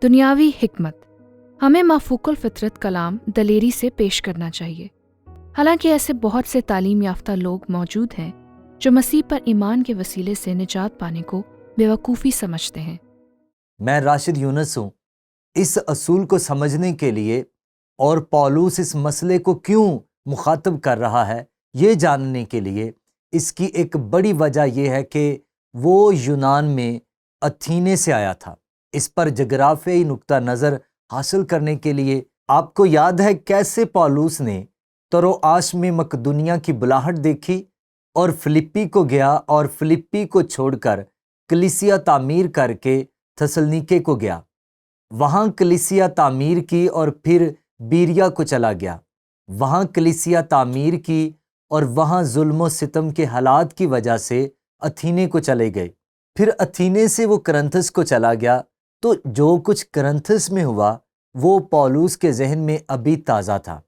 دنیاوی حکمت ہمیں مافوق الفطرت کلام دلیری سے پیش کرنا چاہیے۔ حالانکہ ایسے بہت سے تعلیم یافتہ لوگ موجود ہیں جو مسیح پر ایمان کے وسیلے سے نجات پانے کو بیوقوفی سمجھتے ہیں۔ میں راشد یونس ہوں۔ اس اصول کو سمجھنے کے لیے اور پولس اس مسئلے کو کیوں مخاطب کر رہا ہے، یہ جاننے کے لیے اس کی ایک بڑی وجہ یہ ہے کہ وہ یونان میں اتھینے سے آیا تھا۔ اس پر جغرافیائی نقطہ نظر حاصل کرنے کے لیے آپ کو یاد ہے کیسے پولس نے تروآش میں مقدونیہ کی بلاہٹ دیکھی اور فلپی کو گیا اور فلپی کو چھوڑ کر کلیسیا تعمیر کر کے تھسلنیکے کو گیا، وہاں کلیسیا تعمیر کی اور پھر بیریا کو چلا گیا، وہاں کلیسیا تعمیر کی اور وہاں ظلم و ستم کے حالات کی وجہ سے اتھینے کو چلے گئے، پھر اتھینے سے وہ کرنتھس کو چلا گیا۔ تو جو کچھ کرنتھس میں ہوا وہ پولس کے ذہن میں ابھی تازہ تھا،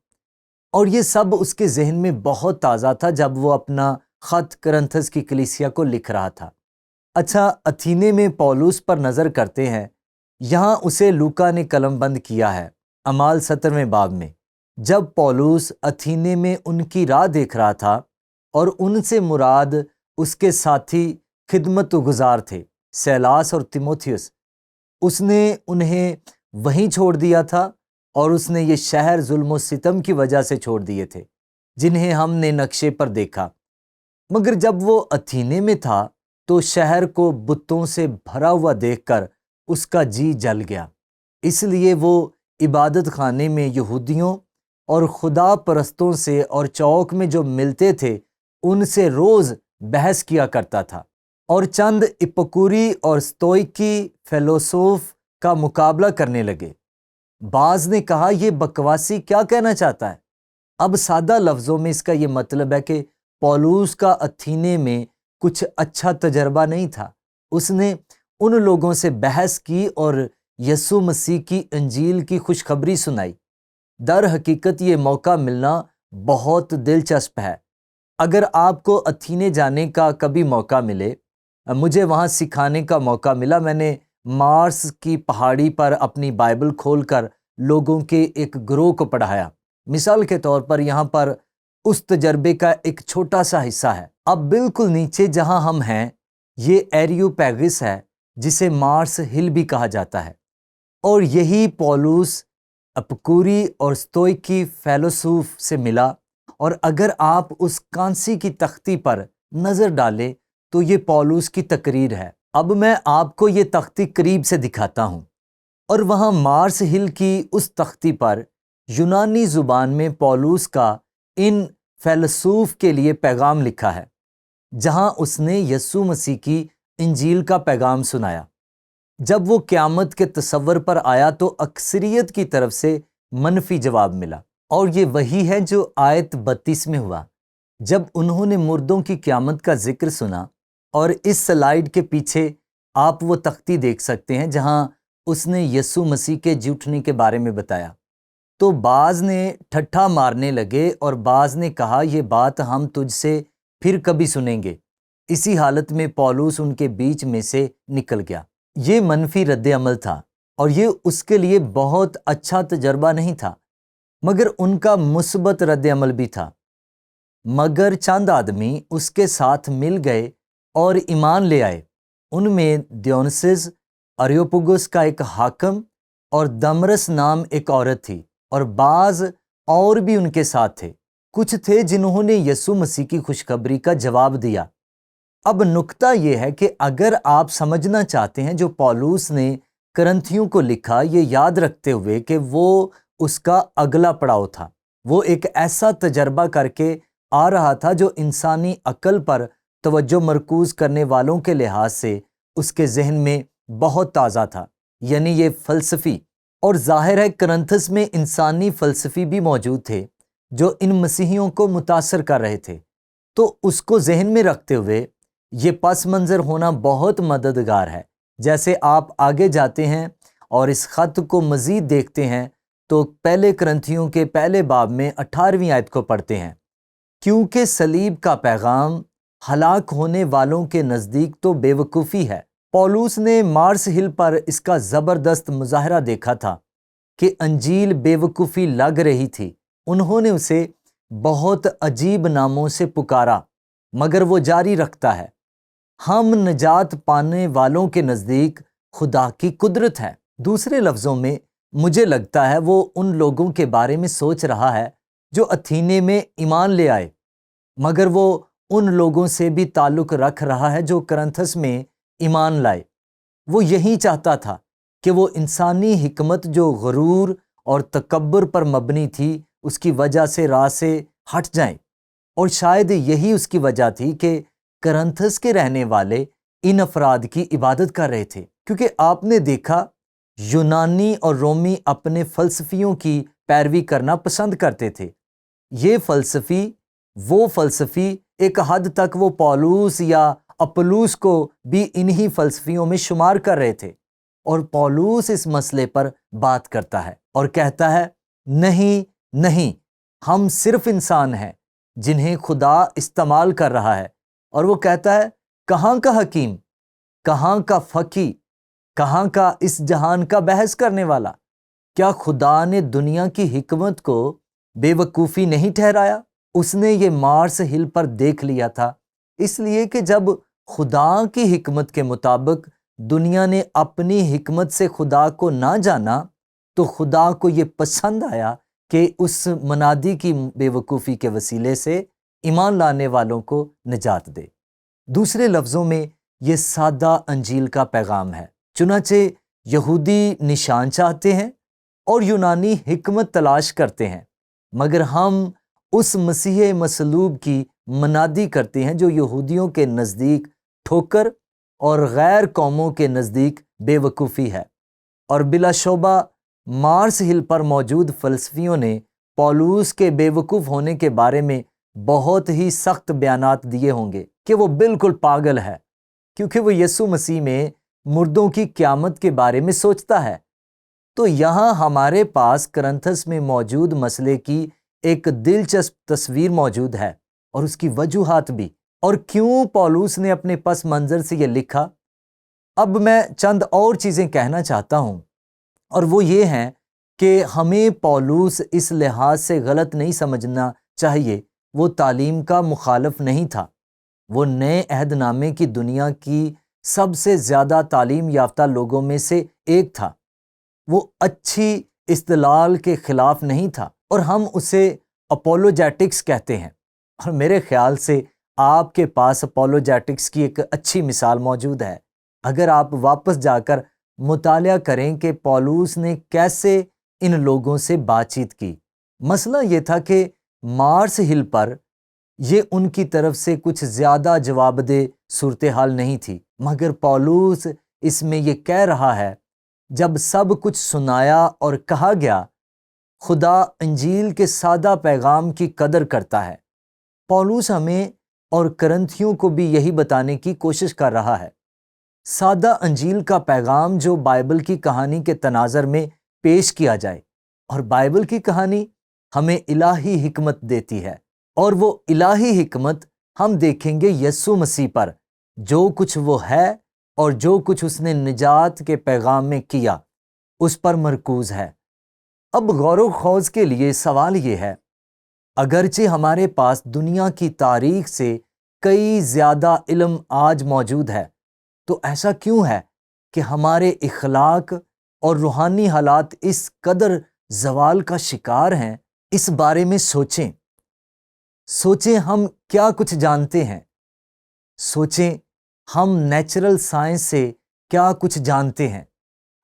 اور یہ سب اس کے ذہن میں بہت تازہ تھا جب وہ اپنا خط کرنتھس کی کلیسیا کو لکھ رہا تھا۔ اچھا، اتھینے میں پولس پر نظر کرتے ہیں۔ یہاں اسے لوکا نے قلم بند کیا ہے اعمال 17ویں باب میں، جب پولس اتھینے میں ان کی راہ دیکھ رہا تھا، اور ان سے مراد اس کے ساتھی خدمت گزار تھے سیلاس اور تیموتھیوس۔ اس نے انہیں وہیں چھوڑ دیا تھا، اور اس نے یہ شہر ظلم و ستم کی وجہ سے چھوڑ دیے تھے جنہیں ہم نے نقشے پر دیکھا۔ مگر جب وہ اتھینے میں تھا تو شہر کو بتوں سے بھرا ہوا دیکھ کر اس کا جی جل گیا، اس لیے وہ عبادت خانے میں یہودیوں اور خدا پرستوں سے اور چوک میں جو ملتے تھے ان سے روز بحث کیا کرتا تھا، اور چند اپکوری اور ستوئکی فیلوسوف کا مقابلہ کرنے لگے۔ بعض نے کہا، یہ بکواسی کیا کہنا چاہتا ہے؟ اب سادہ لفظوں میں اس کا یہ مطلب ہے کہ پولس کا اتھینے میں کچھ اچھا تجربہ نہیں تھا۔ اس نے ان لوگوں سے بحث کی اور یسوع مسیح کی انجیل کی خوشخبری سنائی۔ در حقیقت یہ موقع ملنا بہت دلچسپ ہے۔ اگر آپ کو اتھینے جانے کا کبھی موقع ملے، مجھے وہاں سکھانے کا موقع ملا۔ میں نے مارس کی پہاڑی پر اپنی بائبل کھول کر لوگوں کے ایک گروہ کو پڑھایا۔ مثال کے طور پر یہاں پر اس تجربے کا ایک چھوٹا سا حصہ ہے۔ اب بالکل نیچے جہاں ہم ہیں یہ ایریوپیگس ہے، جسے مارس ہل بھی کہا جاتا ہے، اور یہی پولس اپکوری اور ستوئکی فیلسوف سے ملا۔ اور اگر آپ اس کانسی کی تختی پر نظر ڈالیں تو یہ پولس کی تقریر ہے۔ اب میں آپ کو یہ تختی قریب سے دکھاتا ہوں، اور وہاں مارس ہل کی اس تختی پر یونانی زبان میں پولس کا ان فیلسوف کے لیے پیغام لکھا ہے، جہاں اس نے یسوع مسیح کی انجیل کا پیغام سنایا۔ جب وہ قیامت کے تصور پر آیا تو اکثریت کی طرف سے منفی جواب ملا، اور یہ وہی ہے جو آیت 32 میں ہوا۔ جب انہوں نے مردوں کی قیامت کا ذکر سنا، اور اس سلائیڈ کے پیچھے آپ وہ تختی دیکھ سکتے ہیں جہاں اس نے یسوع مسیح کے جی اٹھنے کے بارے میں بتایا، تو بعض نے ٹھٹھا مارنے لگے اور بعض نے کہا، یہ بات ہم تجھ سے پھر کبھی سنیں گے۔ اسی حالت میں پولس ان کے بیچ میں سے نکل گیا۔ یہ منفی رد عمل تھا، اور یہ اس کے لیے بہت اچھا تجربہ نہیں تھا، مگر ان کا مثبت رد عمل بھی تھا۔ مگر چند آدمی اس کے ساتھ مل گئے اور ایمان لے آئے۔ ان میں دیونسز، اریوپگس کا ایک حاکم، اور دمرس نام ایک عورت تھی، اور بعض اور بھی ان کے ساتھ تھے۔ کچھ تھے جنہوں نے یسوع مسیح کی خوشخبری کا جواب دیا۔ اب نکتہ یہ ہے کہ اگر آپ سمجھنا چاہتے ہیں جو پولس نے کرنتھیوں کو لکھا، یہ یاد رکھتے ہوئے کہ وہ اس کا اگلا پڑاؤ تھا، وہ ایک ایسا تجربہ کر کے آ رہا تھا جو انسانی عقل پر توجہ مرکوز کرنے والوں کے لحاظ سے اس کے ذہن میں بہت تازہ تھا، یعنی یہ فلسفی۔ اور ظاہر ہے کرنتھس میں انسانی فلسفی بھی موجود تھے جو ان مسیحیوں کو متاثر کر رہے تھے۔ تو اس کو ذہن میں رکھتے ہوئے یہ پس منظر ہونا بہت مددگار ہے۔ جیسے آپ آگے جاتے ہیں اور اس خط کو مزید دیکھتے ہیں تو پہلے کرنتھیوں کے پہلے باب میں 18ویں آیت کو پڑھتے ہیں، کیونکہ صلیب کا پیغام ہلاک ہونے والوں کے نزدیک تو بے وقوفی ہے، پولوس نے مارس ہل پر اس کا زبردست مظاہرہ دیکھا تھا کہ انجیل بے وقوفی لگ رہی تھی۔ انہوں نے اسے بہت عجیب ناموں سے پکارا، مگر وہ جاری رکھتا ہے۔ ہم نجات پانے والوں کے نزدیک خدا کی قدرت ہے۔ دوسرے لفظوں میں مجھے لگتا ہے وہ ان لوگوں کے بارے میں سوچ رہا ہے جو اتھینے میں ایمان لے آئے، مگر وہ ان لوگوں سے بھی تعلق رکھ رہا ہے جو کرنتھس میں ایمان لائے۔ وہ یہی چاہتا تھا کہ وہ انسانی حکمت جو غرور اور تکبر پر مبنی تھی اس کی وجہ سے راہ سے ہٹ جائیں، اور شاید یہی اس کی وجہ تھی کہ کرنتھس کے رہنے والے ان افراد کی عبادت کر رہے تھے، کیونکہ آپ نے دیکھا یونانی اور رومی اپنے فلسفیوں کی پیروی کرنا پسند کرتے تھے۔ یہ فلسفی ایک حد تک وہ پولوس یا اپولوس کو بھی انہی فلسفیوں میں شمار کر رہے تھے، اور پولوس اس مسئلے پر بات کرتا ہے اور کہتا ہے نہیں، ہم صرف انسان ہیں جنہیں خدا استعمال کر رہا ہے۔ اور وہ کہتا ہے کہاں کا حکیم، کہاں کا فقی، کہاں کا اس جہان کا بحث کرنے والا؟ کیا خدا نے دنیا کی حکمت کو بے وقوفی نہیں ٹھہرایا؟ اس نے یہ مارس ہل پر دیکھ لیا تھا، اس لیے کہ جب خدا کی حکمت کے مطابق دنیا نے اپنی حکمت سے خدا کو نہ جانا تو خدا کو یہ پسند آیا کہ اس منادی کی بے وقوفی کے وسیلے سے ایمان لانے والوں کو نجات دے۔ دوسرے لفظوں میں یہ سادہ انجیل کا پیغام ہے۔ چنانچہ یہودی نشان چاہتے ہیں اور یونانی حکمت تلاش کرتے ہیں، مگر ہم اس مسیح مصلوب کی منادی کرتے ہیں جو یہودیوں کے نزدیک ٹھوکر اور غیر قوموں کے نزدیک بے وقوفی ہے۔ اور بلا شبہ مارس ہل پر موجود فلسفیوں نے پولوس کے بے وقوف ہونے کے بارے میں بہت ہی سخت بیانات دیے ہوں گے کہ وہ بالکل پاگل ہے، کیونکہ وہ یسوع مسیح میں مردوں کی قیامت کے بارے میں سوچتا ہے۔ تو یہاں ہمارے پاس کرنتھس میں موجود مسئلے کی ایک دلچسپ تصویر موجود ہے اور اس کی وجوہات بھی، اور کیوں پولوس نے اپنے پس منظر سے یہ لکھا۔ اب میں چند اور چیزیں کہنا چاہتا ہوں، اور وہ یہ ہیں کہ ہمیں پولوس اس لحاظ سے غلط نہیں سمجھنا چاہیے، وہ تعلیم کا مخالف نہیں تھا۔ وہ نئے عہد نامے کی دنیا کی سب سے زیادہ تعلیم یافتہ لوگوں میں سے ایک تھا۔ وہ اچھی استدلال کے خلاف نہیں تھا، اور ہم اسے اپولوجیٹکس کہتے ہیں، اور میرے خیال سے آپ کے پاس اپولوجیٹکس کی ایک اچھی مثال موجود ہے۔ اگر آپ واپس جا کر مطالعہ کریں کہ پولوس نے کیسے ان لوگوں سے بات چیت کی۔ مسئلہ یہ تھا کہ مارس ہل پر یہ ان کی طرف سے کچھ زیادہ جواب دہ صورتحال نہیں تھی، مگر پولوس اس میں یہ کہہ رہا ہے جب سب کچھ سنایا اور کہا گیا، خدا انجیل کے سادہ پیغام کی قدر کرتا ہے۔ پولوس ہمیں اور کرنتھیوں کو بھی یہی بتانے کی کوشش کر رہا ہے۔ سادہ انجیل کا پیغام جو بائبل کی کہانی کے تناظر میں پیش کیا جائے، اور بائبل کی کہانی ہمیں الہی حکمت دیتی ہے، اور وہ الہی حکمت ہم دیکھیں گے یسوع مسیح پر، جو کچھ وہ ہے اور جو کچھ اس نے نجات کے پیغام میں کیا اس پر مرکوز ہے۔ اب غور و خوض کے لیے سوال یہ ہے، اگرچہ ہمارے پاس دنیا کی تاریخ سے کئی زیادہ علم آج موجود ہے، تو ایسا کیوں ہے کہ ہمارے اخلاق اور روحانی حالات اس قدر زوال کا شکار ہیں؟ اس بارے میں سوچیں ہم کیا کچھ جانتے ہیں، سوچیں ہم نیچرل سائنس سے کیا کچھ جانتے ہیں،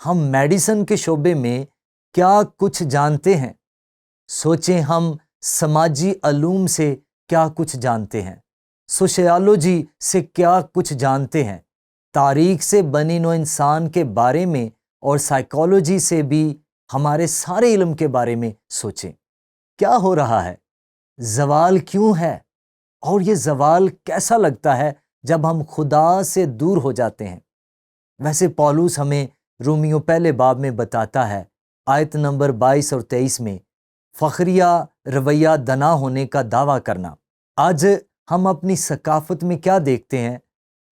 ہم میڈیسن کے شعبے میں کیا کچھ جانتے ہیں، سوچیں ہم سماجی علوم سے کیا کچھ جانتے ہیں، سوشیالوجی سے کیا کچھ جانتے ہیں، تاریخ سے بنی نوع انسان کے بارے میں اور سائیکالوجی سے بھی ہمارے سارے علم کے بارے میں سوچیں۔ کیا ہو رہا ہے؟ زوال کیوں ہے؟ اور یہ زوال کیسا لگتا ہے جب ہم خدا سے دور ہو جاتے ہیں؟ ویسے پولوس ہمیں رومیو پہلے باب میں بتاتا ہے، آیت نمبر 22 اور 23 میں، فخریہ رویہ دنا ہونے کا دعویٰ کرنا۔ آج ہم اپنی ثقافت میں کیا دیکھتے ہیں؟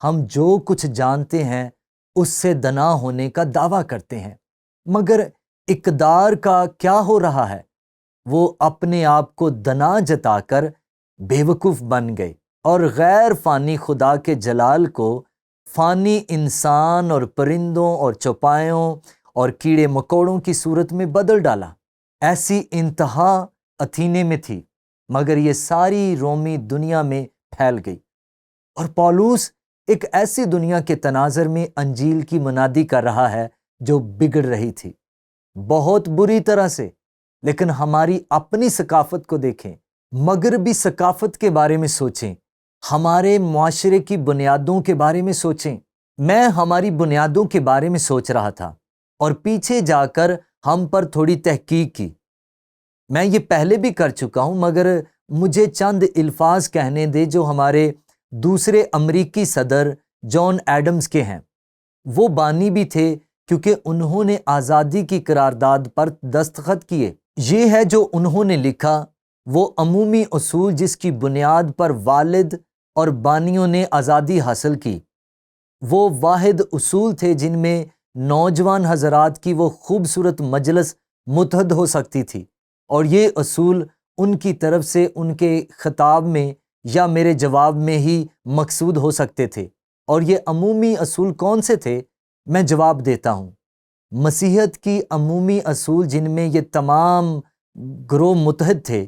ہم جو کچھ جانتے ہیں اس سے دنا ہونے کا دعویٰ کرتے ہیں، مگر اقدار کا کیا ہو رہا ہے؟ وہ اپنے آپ کو دنا جتا کر بیوقوف بن گئے اور غیر فانی خدا کے جلال کو فانی انسان اور پرندوں اور چوپایوں اور کیڑے مکوڑوں کی صورت میں بدل ڈالا۔ ایسی انتہا اتھینے میں تھی، مگر یہ ساری رومی دنیا میں پھیل گئی، اور پولس ایک ایسی دنیا کے تناظر میں انجیل کی منادی کر رہا ہے جو بگڑ رہی تھی، بہت بری طرح سے۔ لیکن ہماری اپنی ثقافت کو دیکھیں، مغربی ثقافت کے بارے میں سوچیں، ہمارے معاشرے کی بنیادوں کے بارے میں سوچیں۔ میں ہماری بنیادوں کے بارے میں سوچ رہا تھا اور پیچھے جا کر ہم پر تھوڑی تحقیق کی۔ میں یہ پہلے بھی کر چکا ہوں، مگر مجھے چند الفاظ کہنے دے جو ہمارے دوسرے امریکی صدر جان ایڈمز کے ہیں۔ وہ بانی بھی تھے کیونکہ انہوں نے آزادی کی قرارداد پر دستخط کیے۔ یہ ہے جو انہوں نے لکھا، وہ عمومی اصول جس کی بنیاد پر والد اور بانیوں نے آزادی حاصل کی۔ وہ واحد اصول تھے جن میں نوجوان حضرات کی وہ خوبصورت مجلس متحد ہو سکتی تھی، اور یہ اصول ان کی طرف سے ان کے خطاب میں یا میرے جواب میں ہی مقصود ہو سکتے تھے۔ اور یہ عمومی اصول کون سے تھے؟ میں جواب دیتا ہوں۔ مسیحیت کی عمومی اصول جن میں یہ تمام گروہ متحد تھے،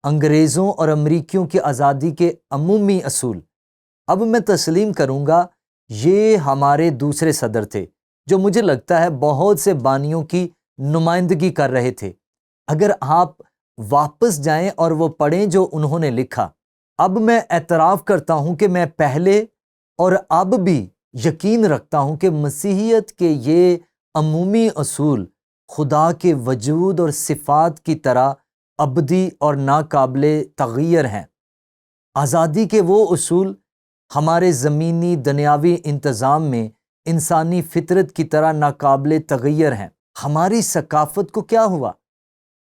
انگریزوں اور امریکیوں کی آزادی کے عمومی اصول۔ اب میں تسلیم کروں گا یہ ہمارے دوسرے صدر تھے جو مجھے لگتا ہے بہت سے بانیوں کی نمائندگی کر رہے تھے۔ اگر آپ واپس جائیں اور وہ پڑھیں جو انہوں نے لکھا۔ اب میں اعتراف کرتا ہوں کہ میں پہلے اور اب بھی یقین رکھتا ہوں کہ مسیحیت کے یہ عمومی اصول خدا کے وجود اور صفات کی طرح ابدی اور ناقابل تغیر ہیں۔ آزادی کے وہ اصول ہمارے زمینی دنیاوی انتظام میں انسانی فطرت کی طرح ناقابل تغیر ہیں۔ ہماری ثقافت کو کیا ہوا؟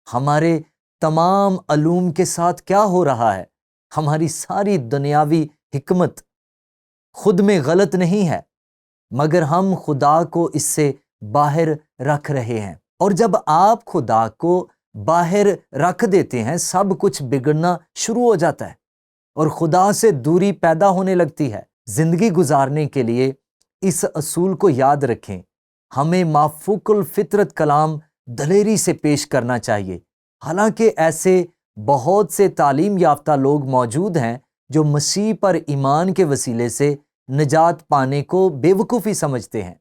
ہمارے تمام علوم کے ساتھ کیا ہو رہا ہے؟ ہماری ساری دنیاوی حکمت خود میں غلط نہیں ہے، مگر ہم خدا کو اس سے باہر رکھ رہے ہیں، اور جب آپ خدا کو باہر رکھ دیتے ہیں سب کچھ بگڑنا شروع ہو جاتا ہے اور خدا سے دوری پیدا ہونے لگتی ہے۔ زندگی گزارنے کے لیے اس اصول کو یاد رکھیں، ہمیں مافوق الفطرت کلام دلیری سے پیش کرنا چاہیے۔ حالانکہ ایسے بہت سے تعلیم یافتہ لوگ موجود ہیں جو مسیح پر ایمان کے وسیلے سے نجات پانے کو بیوقوفی سمجھتے ہیں،